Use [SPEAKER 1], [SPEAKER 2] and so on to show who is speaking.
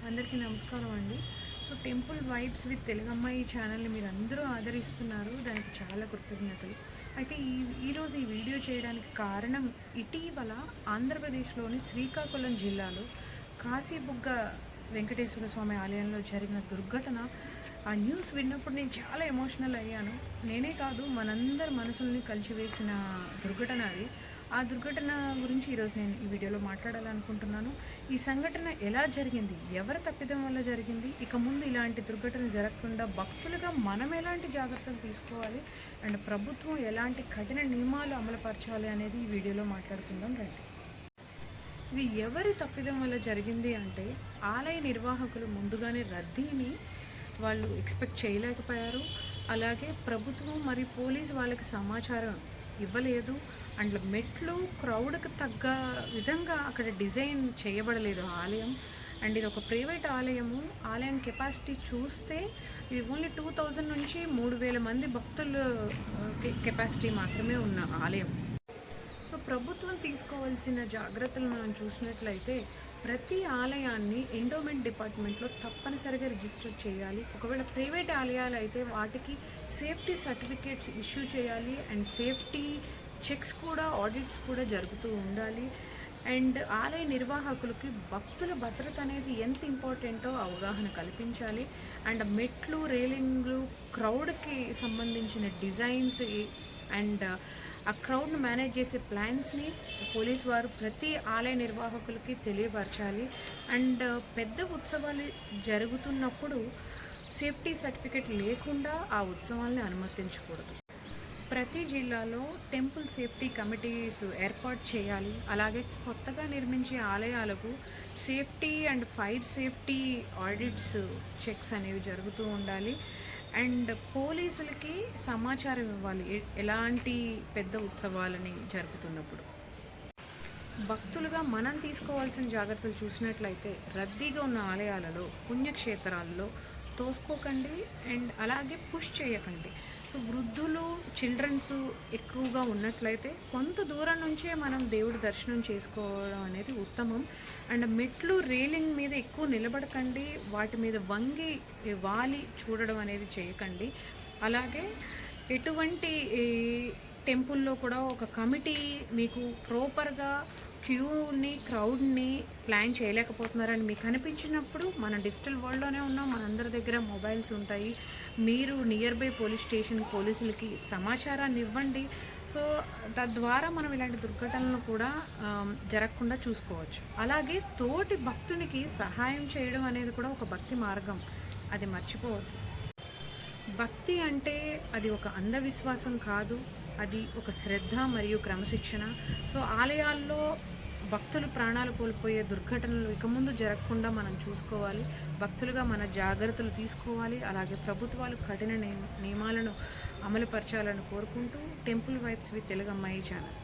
[SPEAKER 1] అందరికీ నమస్కారం అండి. సో టెంపుల్ వైబ్స్ విత్ తెలుగమ్మాయి ఛానల్ని మీరు అందరూ ఆదరిస్తున్నారు, దానికి చాలా కృతజ్ఞతలు. అయితే ఈరోజు ఈ వీడియో చేయడానికి కారణం, ఇటీవల ఆంధ్రప్రదేశ్లోని శ్రీకాకుళం జిల్లాలో కాశీబుగ్గ వెంకటేశ్వర స్వామి ఆలయంలో జరిగిన దుర్ఘటన. ఆ న్యూస్ విన్నప్పుడు నేను చాలా ఎమోషనల్ అయ్యాను. నేనే కాదు, మనందరి మనసుల్ని కలిచివేసిన దుర్ఘటన అది. ఆ దుర్ఘటన గురించి ఈరోజు నేను ఈ వీడియోలో మాట్లాడాలనుకుంటున్నాను. ఈ సంఘటన ఎలా జరిగింది, ఎవరి తప్పిదం వల్ల జరిగింది, ఇక ముందు ఇలాంటి దుర్ఘటనలు జరగకుండా భక్తులుగా మనం ఎలాంటి జాగ్రత్తలు తీసుకోవాలి, అండ్ ప్రభుత్వం ఎలాంటి కఠిన నియమాలు అమలుపరచాలి అనేది ఈ వీడియోలో మాట్లాడుకుందాం రండి. ఇది ఎవరి తప్పిదం వల్ల జరిగింది అంటే, ఆలయ నిర్వాహకులు ముందుగానే రద్దీని వాళ్ళు ఎక్స్పెక్ట్ చేయలేకపోయారు. అలాగే ప్రభుత్వం మరియు పోలీస్ వాళ్ళకి సమాచారం ఇవ్వలేదు. అండ్ మెట్లు క్రౌడ్కి తగ్గ విధంగా అక్కడ డిజైన్ చేయబడలేదు ఆలయం. అండ్ ఇది ఒక ప్రైవేట్ ఆలయము. ఆలయం కెపాసిటీ చూస్తే ఇది ఓన్లీ 2000 నుంచి 3000 మంది భక్తులు కెపాసిటీ మాత్రమే ఉన్న ఆలయం. సో ప్రభుత్వం తీసుకోవాల్సిన జాగ్రత్తలు మనం చూసినట్లయితే, ప్రతి ఆలయాన్ని ఎండోమెంట్ డిపార్ట్మెంట్లో తప్పనిసరిగా రిజిస్టర్ చేయాలి. ఒకవేళ ప్రైవేట్ ఆలయాలు అయితే వాటికి సేఫ్టీ సర్టిఫికేట్స్ ఇష్యూ చేయాలి. అండ్ సేఫ్టీ చెక్స్ కూడా, ఆడిట్స్ కూడా జరుగుతూ ఉండాలి. అండ్ ఆలయ నిర్వాహకులకి భక్తుల భద్రత అనేది ఎంత ఇంపార్టెంటో అవగాహన కల్పించాలి. అండ్ మెట్లు, రేలింగ్లు, క్రౌడ్కి సంబంధించిన డిజైన్స్ అండ్ ఆ క్రౌడ్ను మేనేజ్ చేసే ప్లాన్స్ని పోలీస్ వారు ప్రతి ఆలయ నిర్వాహకులకి తెలియపరచాలి. అండ్ పెద్ద ఉత్సవాలు జరుగుతున్నప్పుడు సేఫ్టీ సర్టిఫికేట్ లేకుండా ఆ ఉత్సవాల్ని అనుమతించకూడదు. ప్రతి జిల్లాలో టెంపుల్ సేఫ్టీ కమిటీస్ ఏర్పాటు చేయాలి. అలాగే కొత్తగా నిర్మించే ఆలయాలకు safety and fire safety audits, checks అనేవి జరుగుతూ ఉండాలి. అండ్ పోలీసులకి సమాచారం ఇవ్వాలి ఎలాంటి పెద్ద ఉత్సవాలని జరుపుతున్నప్పుడు. భక్తులుగా మనం తీసుకోవాల్సిన జాగ్రత్తలు చూసినట్లయితే, రద్దీగా ఉన్న ఆలయాలలో, పుణ్యక్షేత్రాల్లో తోసుకోకండి. అండ్ అలాగే పుష్ చేయకండి. సో వృద్ధులు, చిల్డ్రన్స్ ఎక్కువగా ఉన్నట్లయితే కొంత దూరం నుంచే మనం దేవుడి దర్శనం చేసుకోవడం అనేది ఉత్తమం. అండ్ మెట్లు, రేలింగ్ మీద ఎక్కువ నిలబడకండి. వాటి మీద వంగి వాలి చూడడం అనేది చేయకండి. అలాగే ఎటువంటి టెంపుల్లో కూడా ఒక కమిటీ మీకు ప్రాపర్గా క్యూని, క్రౌడ్ని ప్లాన్ చేయలేకపోతున్నారని మీకు అనిపించినప్పుడు, మన డిజిటల్ వరల్డ్లోనే ఉన్నాం, మనందరి దగ్గర మొబైల్స్ ఉంటాయి. మీరు నియర్ బై పోలీస్ స్టేషన్ పోలీసులకి సమాచారాన్ని ఇవ్వండి. సో తద్వారా మనం ఇలాంటి దుర్ఘటనలు కూడా జరగకుండా చూసుకోవచ్చు. అలాగే తోటి భక్తునికి సహాయం చేయడం అనేది కూడా ఒక భక్తి మార్గం, అది మర్చిపోవద్దు. భక్తి అంటే అది ఒక అంధవిశ్వాసం కాదు, అది ఒక శ్రద్ధ మరియు క్రమశిక్షణ. సో ఆలయాల్లో భక్తులు ప్రాణాలు కోల్పోయే దుర్ఘటనలు ఇక ముందు జరగకుండా మనం చూసుకోవాలి. భక్తులుగా మన జాగ్రత్తలు తీసుకోవాలి. అలాగే ప్రభుత్వాలు కఠిన నియమాలను అమలుపరచాలని కోరుకుంటూ, టెంపుల్ వైబ్స్ విత్ తెలుగమ్మాయి ఛానల్.